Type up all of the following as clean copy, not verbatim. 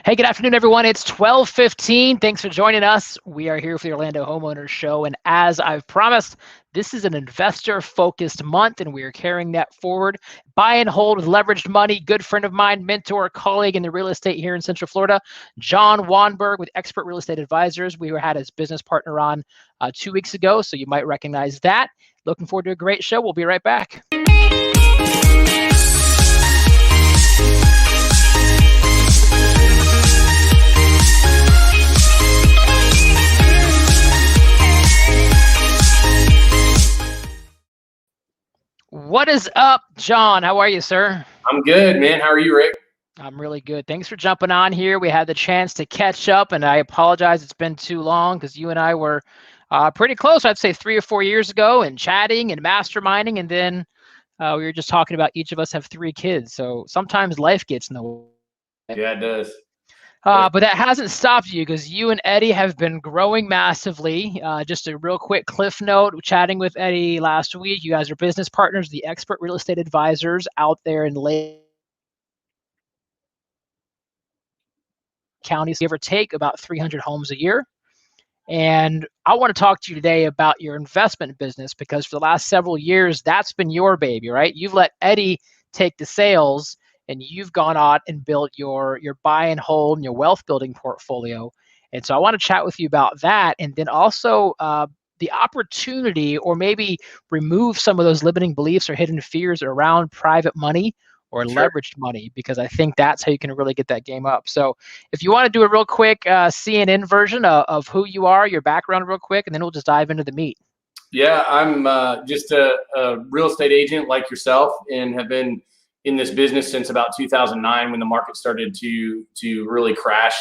Hey, good afternoon, everyone. It's 12:15. Thanks for joining us. We are here for the Orlando Homeowners Show. And as I've promised, this is an investor-focused month, and we are carrying that forward. Buy and hold with leveraged money. Good friend of mine, mentor, colleague in the real estate here in Central Florida, John Wanberg with Expert Real Estate Advisors. We had his business partner on 2 weeks ago, so you might recognize that. Looking forward to a great show. We'll be right back. What is up, John? How are you, sir? I'm good, man. How are you, Rick? I'm really good. Thanks for jumping on here. We had the chance to catch up, and I apologize it's been too long because you and I were pretty close, I'd say 3 or 4 years ago, and chatting and masterminding, and then we were just talking about each of us have 3 kids. So sometimes life gets in the way. Yeah, it does. But that hasn't stopped you because you and Eddie have been growing massively. Just a real quick cliff note, chatting with Eddie last week. You guys are business partners, the Expert Real Estate Advisors out there in Lake County. So give or take about 300 homes a year. And I want to talk to you today about your investment business because for the last several years, that's been your baby, right? You've let Eddie take the sales, and you've gone out and built your buy and hold and your wealth building portfolio. And so I want to chat with you about that. And then also the opportunity, or maybe remove some of those limiting beliefs or hidden fears around private money or leveraged money, because I think that's how you can really get that game up. So if you want to do a real quick CNN version of who you are, your background real quick, and then we'll just dive into the meat. Yeah, I'm just a real estate agent like yourself, and have been in this business since about 2009 when the market started to really crash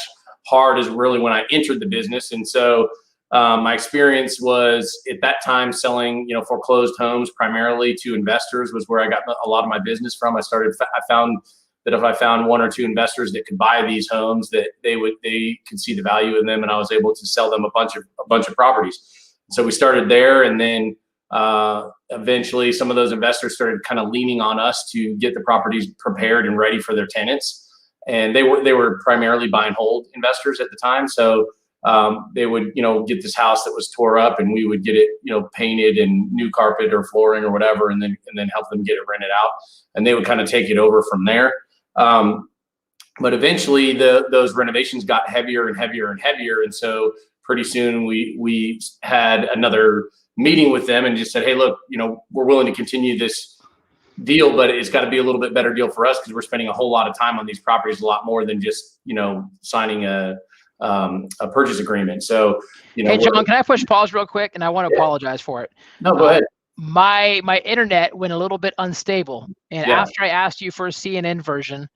hard, is really when I entered the business. And so my experience was at that time selling, foreclosed homes primarily to investors was where I got a lot of my business from. I found that if I found 1 or 2 investors that could buy these homes, that they could see the value in them, and I was able to sell them a bunch of properties. So we started there, and then eventually some of those investors started kind of leaning on us to get the properties prepared and ready for their tenants. And they were primarily buy and hold investors at the time. So they would, get this house that was tore up, and we would get it, painted and new carpet or flooring or whatever, and then help them get it rented out. And they would kind of take it over from there. But eventually those renovations got heavier and heavier and heavier. And so pretty soon we had another meeting with them and just said, hey, look, we're willing to continue this deal, but it's got to be a little bit better deal for us because we're spending a whole lot of time on these properties, a lot more than just, signing a purchase agreement. So, hey, John, can I push pause real quick? And I want to apologize for it. No, go ahead. My internet went a little bit unstable. And after I asked you for a CNN version,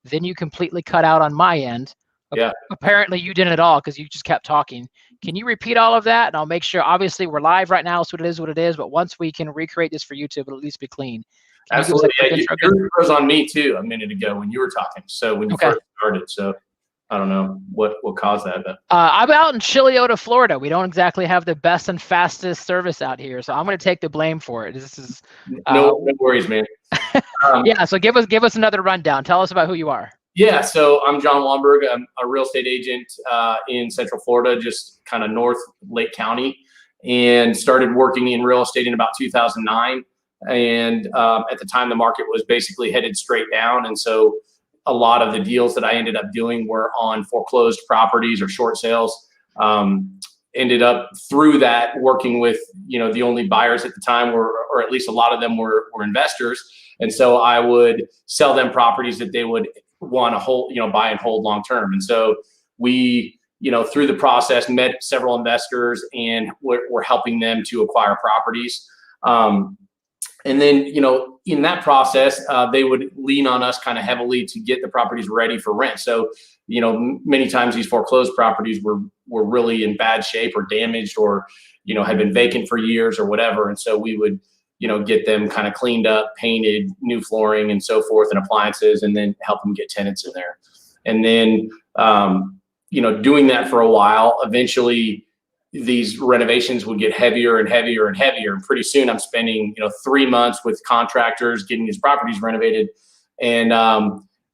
then you completely cut out on my end. Yeah. Apparently you didn't at all because you just kept talking. Can you repeat all of that? And I'll make sure, obviously we're live right now, so it is, but once we can recreate this for YouTube, it'll at least be clean. Absolutely. Yours was on me too a minute ago when you were talking. So when you first started, so I don't know what caused that. But I'm out in Chiliota, Florida. We don't exactly have the best and fastest service out here, so I'm going to take the blame for it. This is no worries, man. Yeah. So give us another rundown. Tell us about who you are. Yeah, so I'm John Wanberg. I'm a real estate agent in Central Florida, just kind of north Lake County, and started working in real estate in about 2009. And at the time, the market was basically headed straight down. And so a lot of the deals that I ended up doing were on foreclosed properties or short sales. Ended up through that working with, the only buyers at the time or at least a lot of them were investors. And so I would sell them properties that they would want to hold, buy and hold long term. And so we, through the process, met several investors and we're helping them to acquire properties. And then, in that process, they would lean on us kind of heavily to get the properties ready for rent. So, many times these foreclosed properties were really in bad shape or damaged or, had been vacant for years or whatever. And so we would, get them kind of cleaned up, painted, new flooring and so forth and appliances, and then help them get tenants in there. And then, doing that for a while, eventually these renovations would get heavier and heavier and heavier. And pretty soon I'm spending, 3 months with contractors getting these properties renovated. And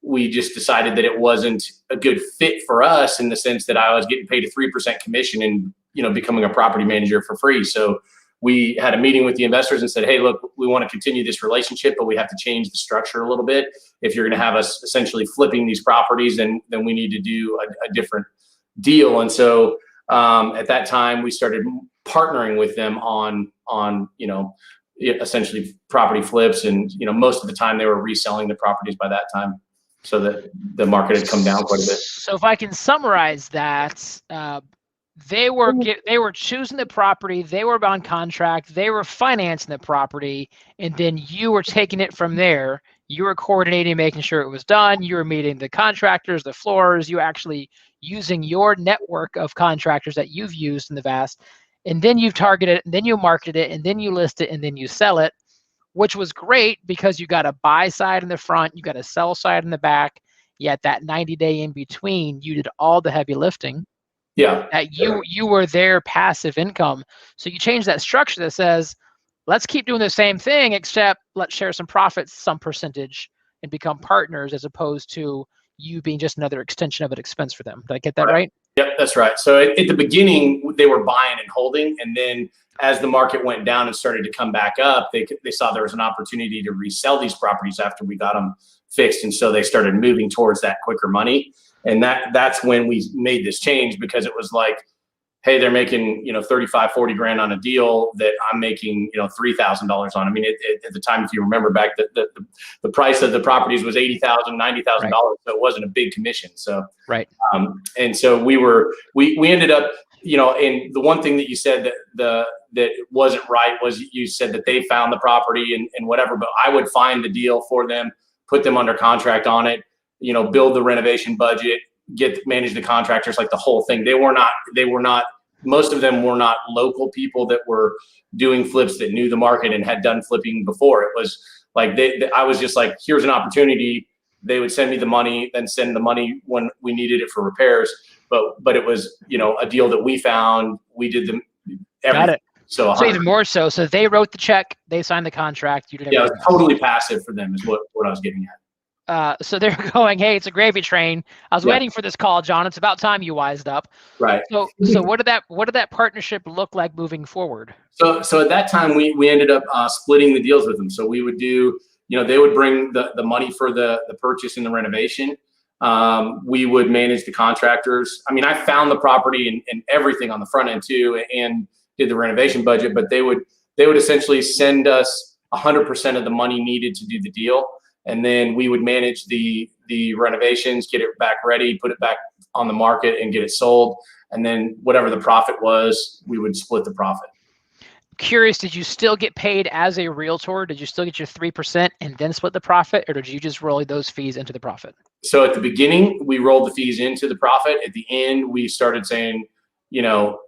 we just decided that it wasn't a good fit for us, in the sense that I was getting paid a 3% commission and, becoming a property manager for free. So we had a meeting with the investors and said, hey, look, we want to continue this relationship, but we have to change the structure a little bit. If you're going to have us essentially flipping these properties, then we need to do a different deal. And so at that time, we started partnering with them on essentially property flips. And, most of the time they were reselling the properties by that time, so that the market had come down quite a bit. So if I can summarize that, they were choosing the property, they were on contract, they were financing the property, and then you were taking it from there. You were coordinating, making sure it was done. You were meeting the contractors, the floors. You actually using your network of contractors that you've used in the past, and then you've targeted it, and then you market it, and then you list it, and then you sell it, which was great because you got a buy side in the front, you got a sell side in the back. Yet that 90-day in between, you did all the heavy lifting. Yeah. That you were their passive income. So you change that structure that says, let's keep doing the same thing, except let's share some profits, some percentage, and become partners, as opposed to you being just another extension of an expense for them. Did I get that right? Yep, that's right. So at the beginning, they were buying and holding. And then as the market went down and started to come back up, they saw there was an opportunity to resell these properties after we got them fixed. And so they started moving towards that quicker money. And that's when we made this change, because it was like, hey, they're making, 35, 40 grand on a deal that I'm making, $3,000 on. I mean, at the time, if you remember back, the price of the properties was $80,000, $90,000. Right. So it wasn't a big commission. So, right. And so we ended up, and the one thing that you said that wasn't right was, you said that they found the property and whatever, but I would find the deal for them, put them under contract on it, build the renovation budget, manage the contractors, like the whole thing. They were not, most of them were not local people that were doing flips that knew the market and had done flipping before. It was like, I was just like, here's an opportunity. They would send me the money, then send the money when we needed it for repairs. But it was, a deal that we found. We did everything. Got it. So even more so. So they wrote the check, they signed the contract. You did everything. Yeah, it was totally passive for them, is what I was getting at. So they're going, hey, it's a gravy train. I was waiting for this call, John. It's about time you wised up. Right. So what did that partnership look like moving forward? So at that time, we ended up splitting the deals with them. So we would do, they would bring the money for the purchase and the renovation. We would manage the contractors. I mean, I found the property and everything on the front end too, and did the renovation budget. But they would essentially send us 100% of the money needed to do the deal. And then we would manage the renovations, get it back ready, put it back on the market, and get it sold. And then whatever the profit was, we would split the profit. Curious, did you still get paid as a realtor? Did you still get your 3% and then split the profit, or did you just roll those fees into the profit? So at the beginning, we rolled the fees into the profit. At the end, we started saying,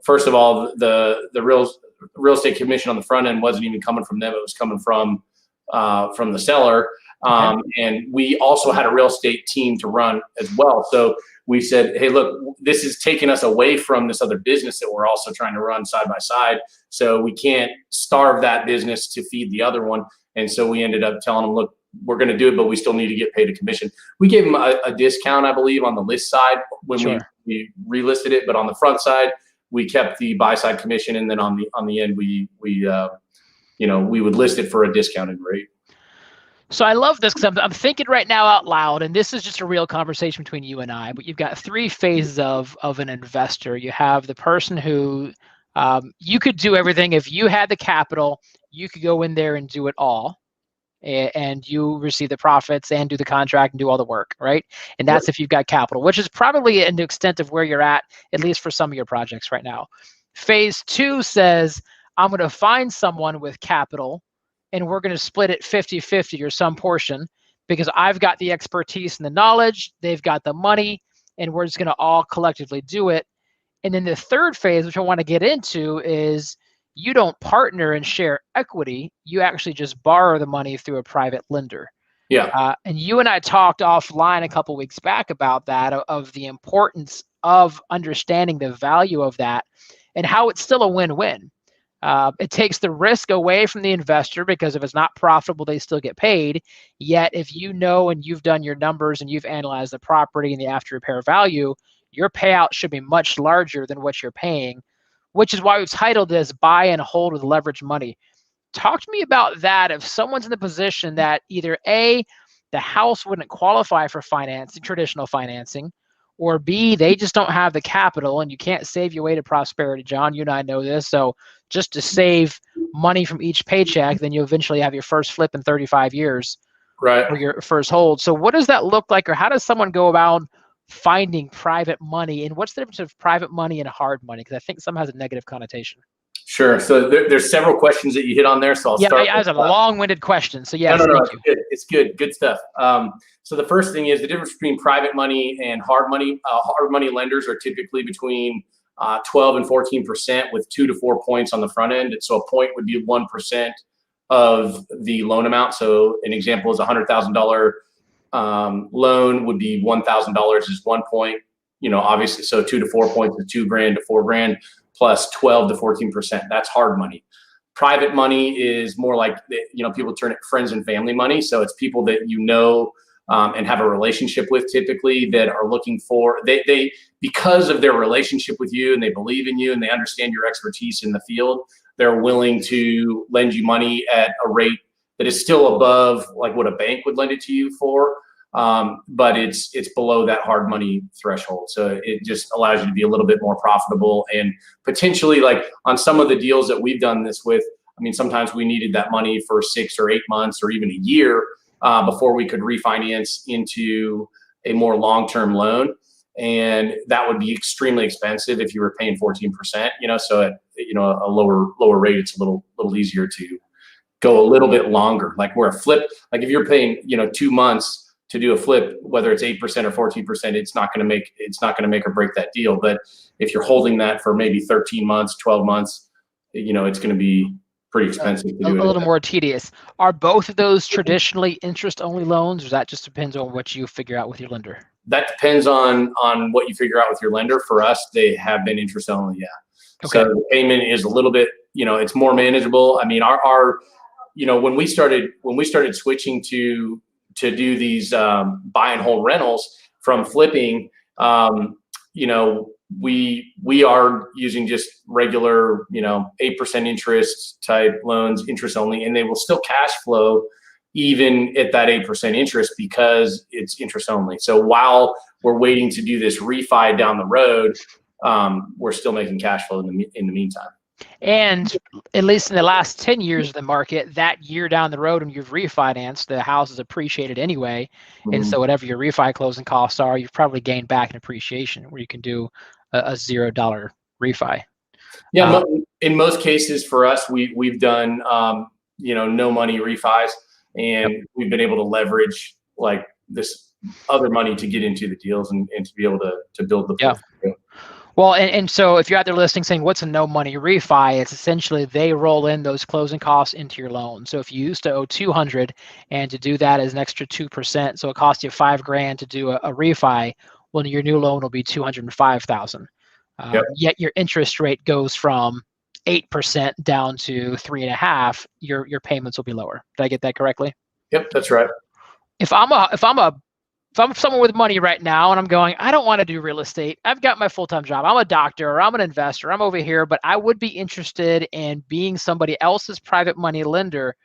first of all, the real estate commission on the front end wasn't even coming from them; it was coming from the seller. And we also had a real estate team to run as well. So we said, hey, look, this is taking us away from this other business that we're also trying to run side by side. So we can't starve that business to feed the other one. And so we ended up telling them, look, we're going to do it, but we still need to get paid a commission. We gave them a discount, I believe, on the list side when we relisted it. But on the front side, we kept the buy side commission. And then on the end, we would list it for a discounted rate. So I love this because I'm thinking right now out loud, and this is just a real conversation between you and I, but you've got three phases of an investor. You have the person who you could do everything. If you had the capital, you could go in there and do it all, and you receive the profits and do the contract and do all the work, right? And that's if you've got capital, which is probably an extent of where you're at least for some of your projects right now. Phase 2 says, I'm going to find someone with capital, and we're going to split it 50-50 or some portion, because I've got the expertise and the knowledge, they've got the money, and we're just going to all collectively do it. And then the third phase, which I want to get into, is you don't partner and share equity. You actually just borrow the money through a private lender. Yeah. And you and I talked offline a couple weeks back about that, of the importance of understanding the value of that and how it's still a win-win. It takes the risk away from the investor because if it's not profitable, they still get paid. Yet if you know and you've done your numbers and you've analyzed the property and the after repair value, your payout should be much larger than what you're paying, which is why we've titled this Buy and Hold with Leverage Money. Talk to me about that. If someone's in the position that either A, the house wouldn't qualify for financing, traditional financing, or B, they just don't have the capital, and you can't save your way to prosperity, John. You and I know this. So just to save money from each paycheck, then you eventually have your first flip in 35 years, Right. or your first hold. So what does that look like, or how does someone go about finding private money, and what's the difference of private money and hard money? Because I think some has a negative connotation. Sure. So there's several questions that you hit on there. So I'll start. Yeah, that's a long-winded question. So yes, no, thank it's you. good. It's good. Good stuff. So the first thing is the difference between private money and hard money. Hard money lenders are typically between 12 and 14% with 2 to 4 points on the front end. And so a point would be 1% of the loan amount. So an example is $100,000 loan would be $1,000 is 1 point. Obviously, so 2 to 4 points is $2,000 to $4,000 plus 12 to 14%. That's hard money. Private money is more like, people term it friends and family money. So it's people that and have a relationship with, typically, that are looking for, they because of their relationship with you and they believe in you and they understand your expertise in the field, they're willing to lend you money at a rate that is still above like what a bank would lend it to you for. But it's below that hard money threshold. So it just allows you to be a little bit more profitable, and potentially, like on some of the deals that we've done this with, I mean, sometimes we needed that money for 6 or 8 months or even a year before we could refinance into a more long-term loan. And that would be extremely expensive if you were paying 14%, so at, a lower rate, it's a little easier to go a little bit longer. Like where a flip, like if you're paying, 2 months to do a flip, whether it's 8% or 14%, it's not going to make or break that deal. But if you're holding that for maybe 13 months, 12 months, it's going to be pretty expensive to do it. A little more tedious. Are both of those traditionally interest-only loans, or that just depends on what you figure out with your lender? That depends on what you figure out with your lender. For us, they have been interest-only, yeah. Okay. So the payment is a little bit, it's more manageable. I mean, our when we started switching to do these buy and hold rentals from flipping, we are using just regular, 8% interest type loans, interest only, and they will still cash flow even at that 8% interest because it's interest only. So while we're waiting to do this refi down the road, we're still making cash flow in the meantime. And at least in the last 10 years of the market, that year down the road when you've refinanced, the house is appreciated anyway. Mm-hmm. And so whatever your refi closing costs are, you've probably gained back in appreciation where you can do a $0 refi. Yeah, in most cases for us, we've done, no money refis, and we've been able to leverage like this other money to get into the deals and to be able to build the portfolio. Well, and so if you're out there listening saying, what's a no money refi? It's essentially they roll in those closing costs into your loan. So if you used to owe $200 and to do that is an extra 2%, so it costs you $5,000 to do a refi, well, your new loan will be $205,000. Yet your interest rate goes from 8% down to 3.5%. Your payments will be lower. Did I get that correctly? Yep, that's right. If I'm someone with money right now and I'm going, I don't want to do real estate. I've got my full-time job. I'm a doctor or I'm an investor. I'm over here, but I would be interested in being somebody else's private money lender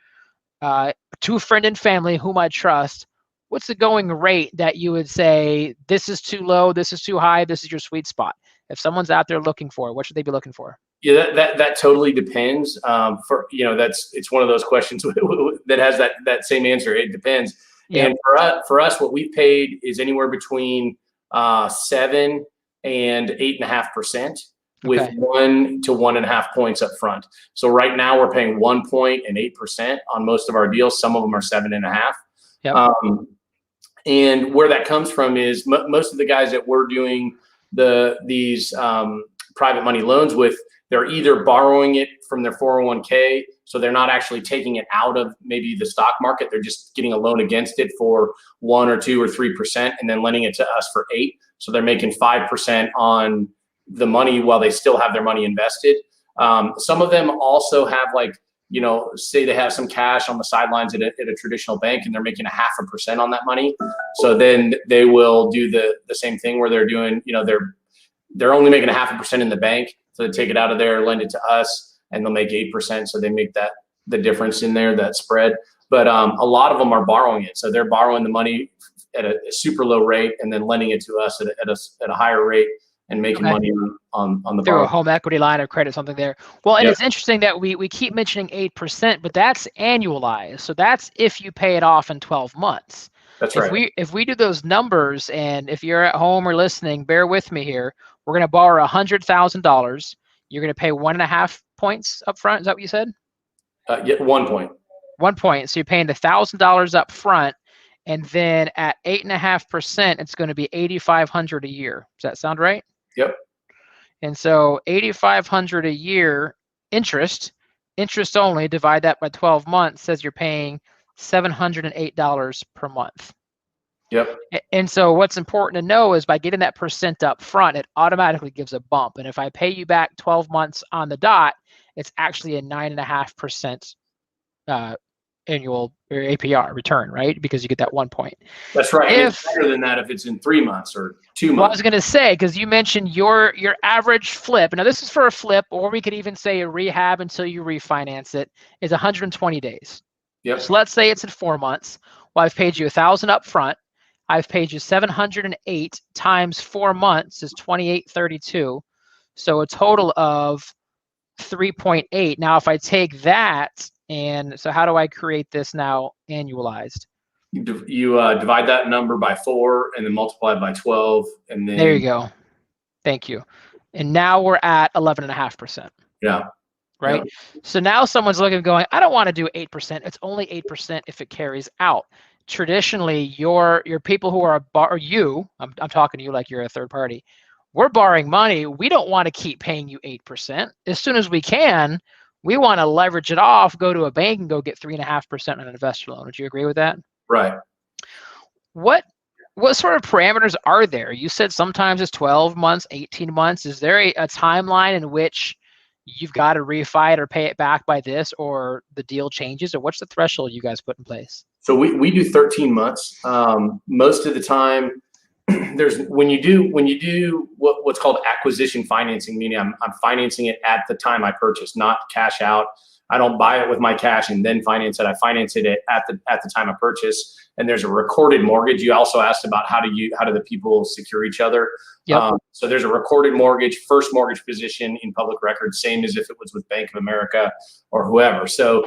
to a friend and family whom I trust. What's the going rate that you would say, this is too low, this is too high, this is your sweet spot? If someone's out there looking for it, what should they be looking for? Yeah, that totally depends. It's one of those questions that has that same answer. It depends. Yep. And for us, what we've paid is anywhere between 7 and 8.5%, with 1 to 1.5 points up front. So right now we're paying 1 point and 8% on most of our deals. Some of them are 7.5. Yep. And where that comes from is most of the guys that we're doing these private money loans with, they're either borrowing it from their 401k, so they're not actually taking it out of maybe the stock market. They're just getting a loan against it for 1 or 2 or 3% and then lending it to us for 8%. So they're making 5% on the money while they still have their money invested. Some of them also have like, say they have some cash on the sidelines at a traditional bank and they're making 0.5% on that money. So then they will do the same thing where they're doing, they're only making 0.5% in the bank. So they take it out of there, lend it to us, and they'll make 8%. So they make the difference in there, that spread. But a lot of them are borrowing it. So they're borrowing the money at a super low rate and then lending it to us at a higher rate and making money on the through borrow. a home equity line of credit, something there. Well, and it's interesting that we keep mentioning 8%, but that's annualized. So that's if you pay it off in 12 months. That's right. If we do those numbers, and if you're at home or listening, bear with me here. We're going to borrow $100,000. You're going to pay 1.5 points up front. Is that what you said? Yeah, 1 point. 1 point. So you're paying the $1,000 up front, and then at 8.5%, it's going to be $8,500 a year. Does that sound right? Yep. And so $8,500 a year interest only, divide that by 12 months, says you're paying $708 per month. Yep. And so what's important to know is by getting that percent up front, it automatically gives a bump. And if I pay you back 12 months on the dot, it's actually a 9.5% annual or APR return, right? Because you get that 1 point. That's right. And it's better than that if it's in 3 months or 2 months. Well, I was going to say, because you mentioned your average flip. Now, this is for a flip, or we could even say a rehab until you refinance it, is 120 days. Yep. So let's say it's in 4 months. Well, I've paid you $1,000 up front. I've paid you 708 times 4 months is 2832. So a total of 3.8. Now, if I take that, and so how do I create this now annualized? You divide that number by 4 and then multiply it by 12. And then there you go. Thank you. And now we're at 11.5%. Yeah. Right. Yep. So now someone's looking going, I don't want to do 8%. It's only 8% if it carries out. Traditionally, your people who are I'm talking to you like you're a third party. We're borrowing money. We don't want to keep paying you 8%. As soon as we can, we want to leverage it off, go to a bank and go get 3.5% on an investor loan. Would you agree with that? Right. What sort of parameters are there? You said sometimes it's 12 months, 18 months. Is there a timeline in which you've got to refi it or pay it back by this, or the deal changes, or what's the threshold you guys put in place? So we do 13 months. Most of the time, when you do what's called acquisition financing, meaning I'm financing it at the time I purchase, not cash out. I don't buy it with my cash and then finance it. I finance it at the time I purchase. And there's a recorded mortgage. You also asked about how do the people secure each other? Yep. So there's a recorded mortgage, first mortgage position in public record, same as if it was with Bank of America or whoever. So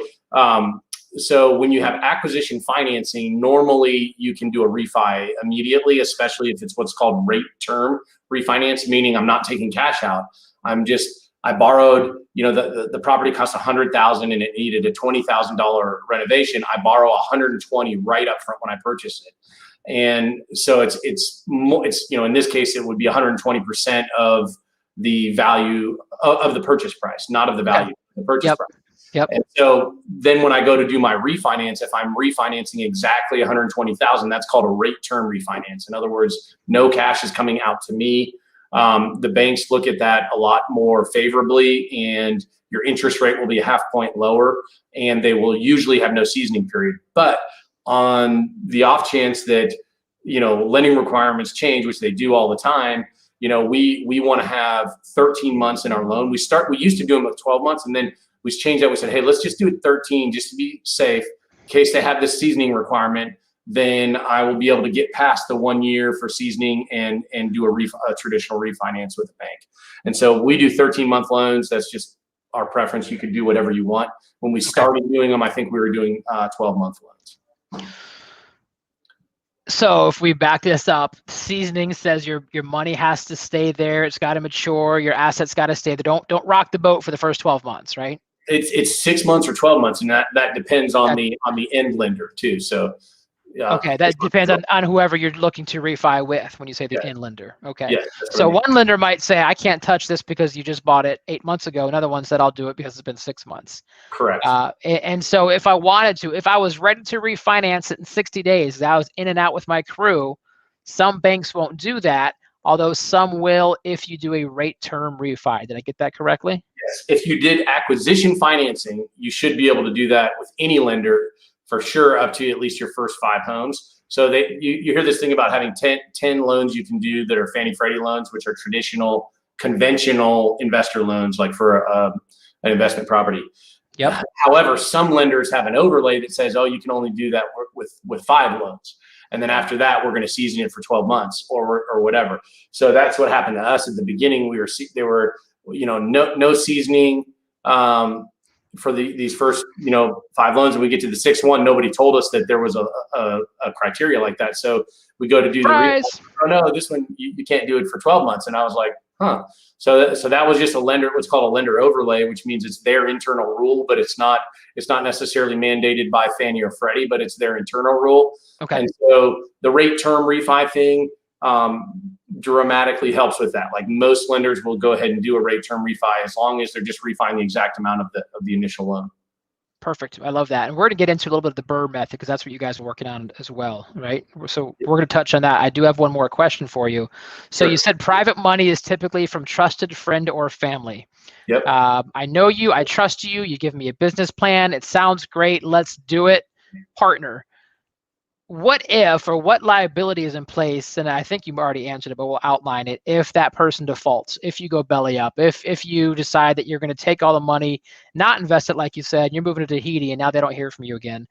when you have acquisition financing, normally you can do a refi immediately, especially if it's what's called rate term refinance, meaning I'm not taking cash out. I borrowed, the property cost $100,000 and it needed a $20,000 renovation. I borrow $120 right up front when I purchase it. And so it's in this case, it would be 120% of the value of the purchase price, not of the value of the purchase price. Yep. And so then when I go to do my refinance, if I'm refinancing exactly $120,000, that's called a rate term refinance. In other words, no cash is coming out to me. The banks look at that a lot more favorably, and your interest rate will be a 0.5 point lower, and they will usually have no seasoning period. But on the off chance that, lending requirements change, which they do all the time, we want to have 13 months in our loan. We used to do them with 12 months, and then we changed that. We said, hey, let's just do it 13 just to be safe. In case they have this seasoning requirement, then I will be able to get past the 1 year for seasoning and do a traditional refinance with the bank. And so we do 13-month loans. That's just our preference. You could do whatever you want. When we started doing them, I think we were doing 12-month loans. So if we back this up, seasoning says your money has to stay there. It's got to mature. Your assets got to stay there. Don't rock the boat for the first 12 months, right? It's 6 months or 12 months, and that depends on the end lender too. So okay, that depends on whoever you're looking to refi with when you say the end lender. Okay. Yeah, so one lender might say, I can't touch this because you just bought it 8 months ago. Another one said, I'll do it because it's been 6 months. Correct. And so if I wanted to, if I was ready to refinance it in 60 days, I was in and out with my crew, some banks won't do that. although some will if you do a rate term refi. Did I get that correctly? Yes. If you did acquisition financing, you should be able to do that with any lender for sure, up to at least your first 5 homes. So you hear this thing about having 10 loans you can do that are Fannie Freddie loans, which are traditional, conventional investor loans, like for an investment property. Yep. However, some lenders have an overlay that says, oh, you can only do that with 5 loans. And then after that, we're going to season it for 12 months or whatever. So that's what happened to us at the beginning. They were, no seasoning for these first, 5 loans. And we get to the 6th one, nobody told us that there was a criteria like that. So we go to do Surprise. oh no, this one, you can't do it for 12 months. And I was like, huh. So that was just what's called a lender overlay, which means it's their internal rule, but it's not necessarily mandated by Fannie or Freddie, but it's their internal rule. Okay. And so the rate term refi thing dramatically helps with that. Like most lenders will go ahead and do a rate term refi as long as they're just refining the exact amount of the initial loan. Perfect. I love that. And we're going to get into a little bit of the BRRRR method because that's what you guys are working on as well, right? So we're going to touch on that. I do have one more question for you. So You said private money is typically from trusted friend or family. Yep. I know you. I trust you. You give me a business plan. It sounds great. Let's do it. Partner. What if or what liability is in place? And I think you already answered it, but we'll outline it. If that person defaults, if you go belly up, if you decide that you're going to take all the money, not invest it like you said, you're moving to Tahiti, and now they don't hear from you again.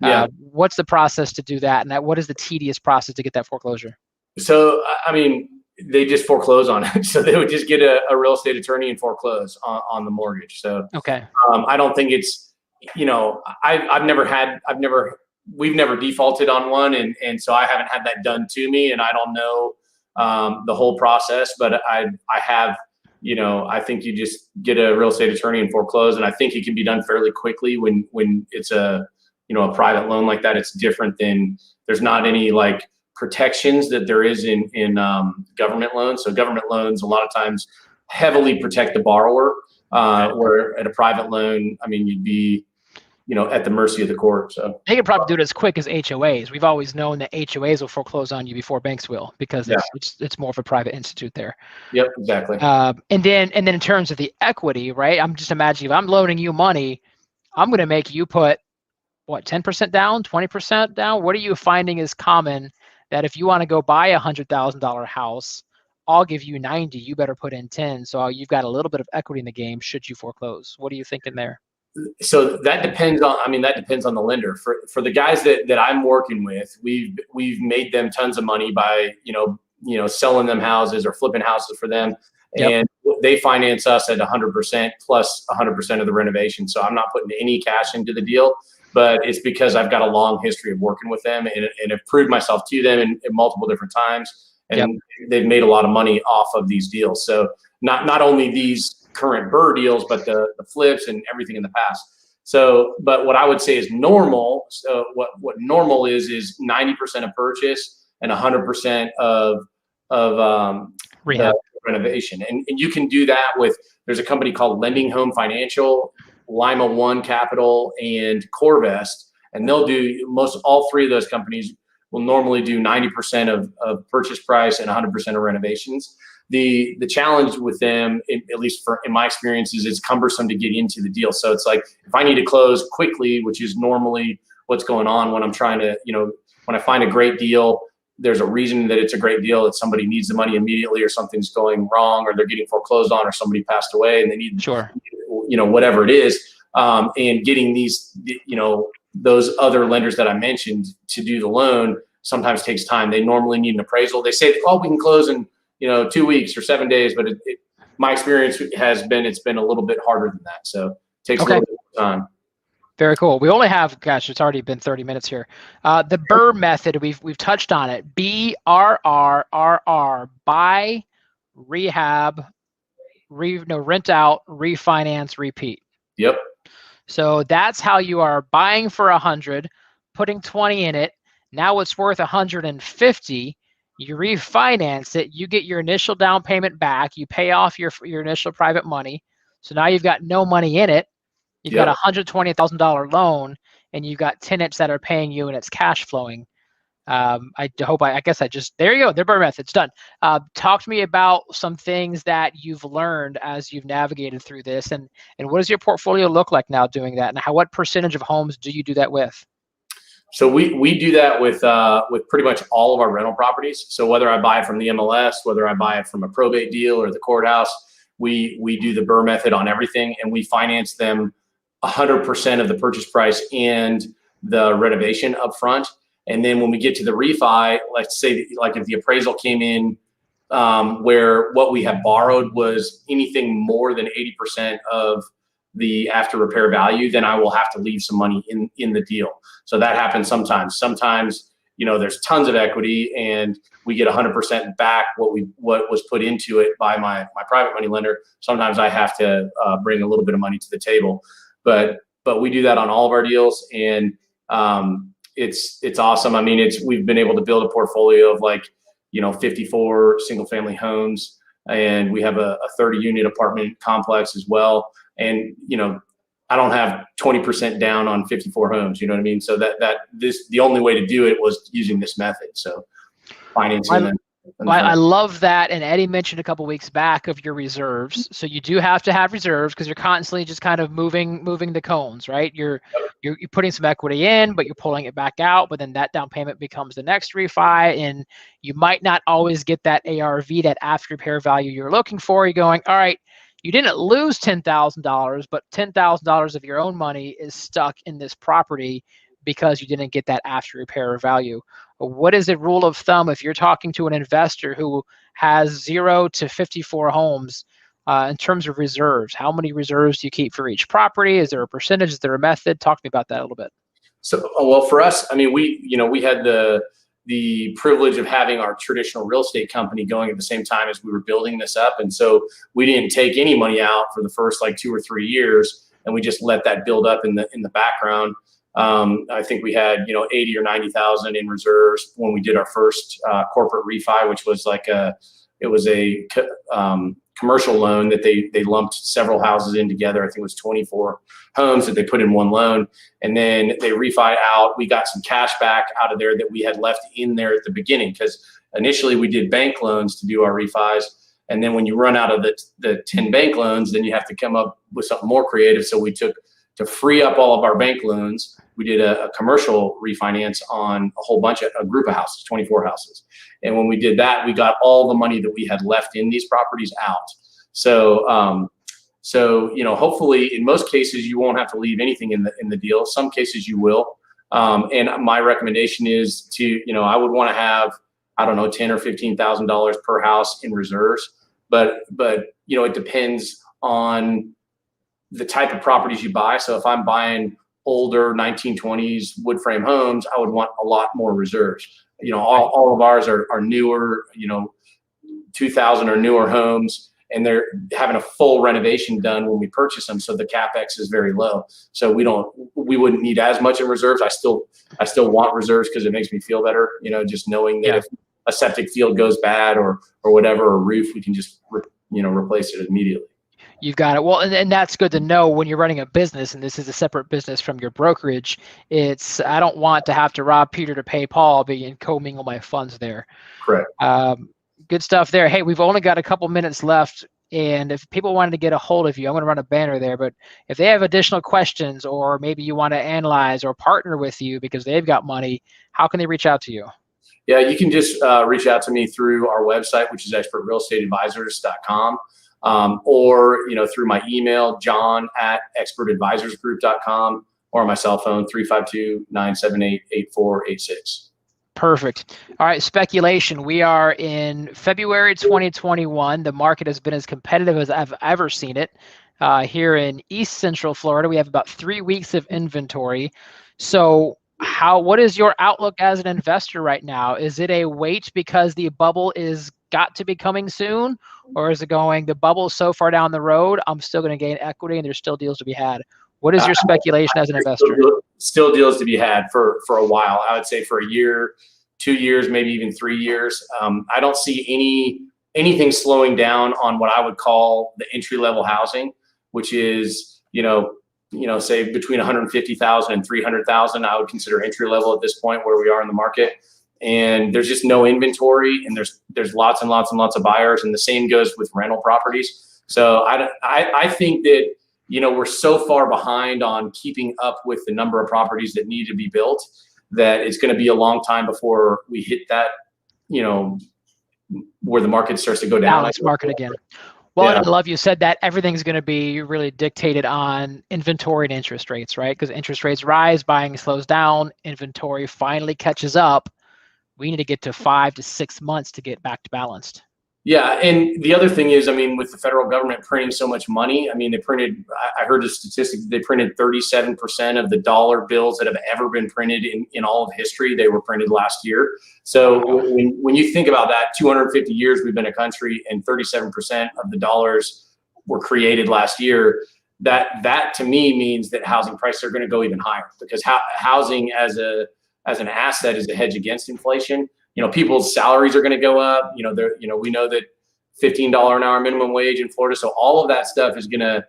Yeah. What's the process to do that? And what is the tedious process to get that foreclosure? So, I mean, they just foreclose on it. So they would just get a real estate attorney and foreclose on the mortgage. So okay. I don't think it's, we've never defaulted on one. And so I haven't had that done to me, and I don't know the whole process, but I have, I think you just get a real estate attorney and foreclose. And I think it can be done fairly quickly when it's a private loan like that. It's different than, there's not any like protections that there is in government loans. So government loans a lot of times heavily protect the borrower, where at a private loan, I mean, you'd be, at the mercy of the court. So they could probably do it as quick as HOAs. We've always known that HOAs will foreclose on you before banks will, because it's more of a private institute there. Yep, exactly. And then in terms of the equity, right? I'm just imagining if I'm loaning you money, I'm going to make you put what, 10% down, 20% down? What are you finding is common that if you want to go buy $100,000 house, I'll give you 90, you better put in 10. So you've got a little bit of equity in the game should you foreclose. What are you thinking there? So that depends on the lender. For the guys that I'm working with, we've made them tons of money by, selling them houses or flipping houses for them. Yep. And they finance us at 100% plus 100% of the renovation. So I'm not putting any cash into the deal, but it's because I've got a long history of working with them and have proved myself to them in multiple different times. And they've made a lot of money off of these deals. So not only these current BRRRR deals, but the flips and everything in the past. So, but what I would say is normal. So what normal is 90% of purchase and 100% of rehab renovation. And you can do that with, there's a company called Lending Home Financial, Lima One Capital, and CoreVest. And they'll do all 3 of those companies will normally do 90% of purchase price and 100% of renovations. The challenge with them, at least in my experience, is it's cumbersome to get into the deal. So it's like, if I need to close quickly, which is normally what's going on when I'm trying to, when I find a great deal, there's a reason that it's a great deal, that somebody needs the money immediately, or something's going wrong, or they're getting foreclosed on, or somebody passed away and they need, whatever it is. And getting these, those other lenders that I mentioned to do the loan sometimes takes time. They normally need an appraisal. They say, oh, we can close in 2 weeks or 7 days, but my experience has been, it's been a little bit harder than that. So it takes a little bit of time. Very cool. We only have, gosh, it's already been 30 minutes here. The BRRRR method, we've touched on it. BRRRR, buy, rehab, rent out, refinance, repeat. Yep. So that's how you are buying for 100, putting 20 in it. Now it's worth 150. You refinance it, you get your initial down payment back, you pay off your initial private money. So now you've got no money in it. You've got $120,000 loan, and you've got tenants that are paying you, and it's cash flowing. I guess I just, there you go. Their burn method's done. Talk to me about some things that you've learned as you've navigated through this, and what does your portfolio look like now doing that, and what percentage of homes do you do that with? So we do that with pretty much all of our rental properties. So whether I buy it from the MLS, whether I buy it from a probate deal or the courthouse, we do the BRRRR method on everything, and we finance them 100% of the purchase price and the renovation up front. And then when we get to the refi, let's say like if the appraisal came in where what we have borrowed was anything more than 80% of the after repair value, then I will have to leave some money in the deal. So that happens sometimes. Sometimes, there's tons of equity and we get 100% back what was put into it by my private money lender. Sometimes I have to bring a little bit of money to the table, but we do that on all of our deals, and it's awesome. I mean, we've been able to build a portfolio of 54 single family homes, and we have a 30 unit apartment complex as well. And, I don't have 20% down on 54 homes, you know what I mean? So the only way to do it was using this method. So financing them. I love that. And Eddie mentioned a couple weeks back of your reserves. So you do have to have reserves because you're constantly just kind of moving the cones, right? You're putting some equity in, but you're pulling it back out. But then that down payment becomes the next refi, and you might not always get that ARV, that after repair value you're looking for. You're going, all right, you didn't lose $10,000, but $10,000 of your own money is stuck in this property because you didn't get that after repair value. What is a rule of thumb if you're talking to an investor who has 0 to 54 homes in terms of reserves? How many reserves do you keep for each property? Is there a percentage? Is there a method? Talk to me about that a little bit. So, well, for us, I mean, we had the privilege of having our traditional real estate company going at the same time as we were building this up. And so we didn't take any money out for the first 2 or 3 years, and we just let that build up in the background. I think we had 80 or 90,000 in reserves when we did our first corporate refi, which was a commercial loan that they lumped several houses in together. I think it was 24 homes that they put in one loan, and then they refied out. We got some cash back out of there that we had left in there at the beginning, because initially we did bank loans to do our refis. And then when you run out of the 10 bank loans, then you have to come up with something more creative. So we took, to free up all of our bank loans, we did a commercial refinance on a group of houses, 24 houses. And when we did that, we got all the money that we had left in these properties out. So, hopefully in most cases, you won't have to leave anything in the deal. Some cases you will. And my recommendation is to, I would want to have, I don't know, $10,000 or $15,000 per house in reserves. But it depends on the type of properties you buy. So if I'm buying older 1920s wood frame homes, I would want a lot more reserves. All of ours are newer, 2000 or newer homes, and they're having a full renovation done when we purchase them. So the CapEx is very low. So we wouldn't need as much in reserves. I still want reserves because it makes me feel better, just knowing that if a septic field goes bad or whatever, or roof, we can just, replace it immediately. You've got it. Well, and that's good to know when you're running a business, and this is a separate business from your brokerage. I don't want to have to rob Peter to pay Paul, and commingle my funds there. Correct. Good stuff there. Hey, we've only got a couple minutes left, and if people wanted to get a hold of you, I'm going to run a banner there, but if they have additional questions, or maybe you want to analyze or partner with you because they've got money, how can they reach out to you? Yeah, you can just reach out to me through our website, which is expertrealestateadvisors.com. Or, through my email, john@expertadvisorsgroup.com, or my cell phone, 352-978-8486. Perfect. All right, speculation. We are in February 2021. The market has been as competitive as I've ever seen it. Here in East Central Florida, we have about 3 weeks of inventory. So what is your outlook as an investor right now? Is it a wait because the bubble is got to be coming soon? Or is it going, the bubble is so far down the road, I'm still going to gain equity and there's still deals to be had? What is your speculation as an investor? Still deals to be had for a while. I would say for a year, 2 years, maybe even 3 years. I don't see anything slowing down on what I would call the entry-level housing, which is, say between 150,000 and 300,000. I would consider entry level at this point where we are in the market. and there's just no inventory, and there's lots and lots and lots of buyers, and the same goes with rental properties. So I think that, you know, we're so far behind on keeping up with the number of properties that need to be built that it's going to be a long time before we hit that, you know, where the market starts to go down. Balance market again. Well, and I love you said that everything's going to be really dictated on inventory and interest rates, right? Because interest rates rise, buying slows down, inventory finally catches up. We need to get to 5 to 6 months to get back to balanced. Yeah, and the other thing is, I mean, with the federal government printing so much money, I mean, I heard the statistic, they printed 37% of the dollar bills that have ever been printed in all of history. They were printed last year. So when you think about that, 250 years we've been a country, and 37% of the dollars were created last year, that to me means that housing prices are going to go even higher, because housing as an asset is a hedge against inflation. You know, people's salaries are going to go up. You know, we know that $15 an hour minimum wage in Florida. So all of that stuff is going to,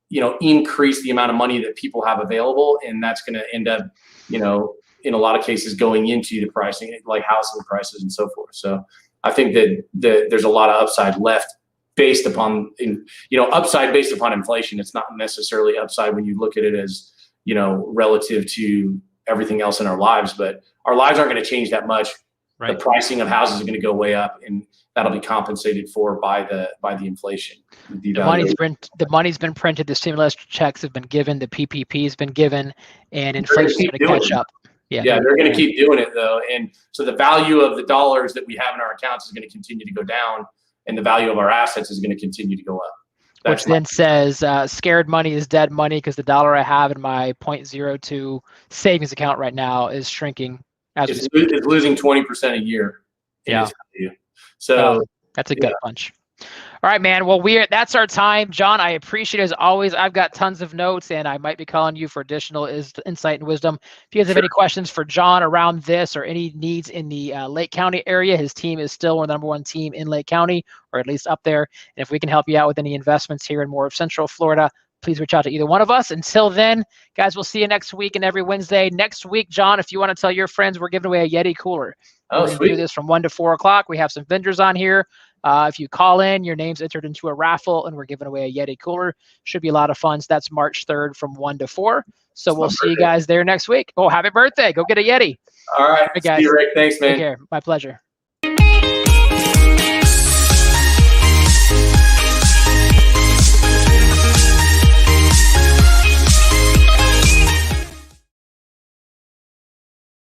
you know, increase the amount of money that people have available. And that's going to end up, you know, in a lot of cases going into the pricing, like housing prices and so forth. So I think that there's a lot of upside left based upon, upside based upon inflation. It's not necessarily upside when you look at it as, you know, relative to everything else in our lives, but our lives aren't going to change that much. Right. The pricing of houses is going to go way up, and that'll be compensated for by the inflation. The money's been printed. The stimulus checks have been given. The PPP has been given, and inflation's going to catch up. Yeah, they're going to keep doing it though, and so the value of the dollars that we have in our accounts is going to continue to go down, and the value of our assets is going to continue to go up. Which then says scared money is dead money, because the dollar I have in my 0.02 savings account right now is shrinking. It's losing 20% a year. Yeah. So that's a gut punch. All right, man. Well, that's our time. John, I appreciate it as always. I've got tons of notes, and I might be calling you for additional insight and wisdom. If you guys have any questions for John around this, or any needs in the Lake County area, his team is still our #1 team in Lake County, or at least up there. And if we can help you out with any investments here in more of Central Florida, please reach out to either one of us. Until then, guys, we'll see you next week and every Wednesday. Next week, John, if you want to tell your friends, we're giving away a Yeti cooler. Oh, we're going to do this from 1 to 4 o'clock. We have some vendors on here. If you call in, your name's entered into a raffle, and we're giving away a Yeti cooler. Should be a lot of fun. So that's March 3rd from 1 to 4. So we'll see you guys there next week. Oh, happy birthday. Go get a Yeti. All right. Hey, guys. See you, Rick. Thanks, man. Take care. My pleasure.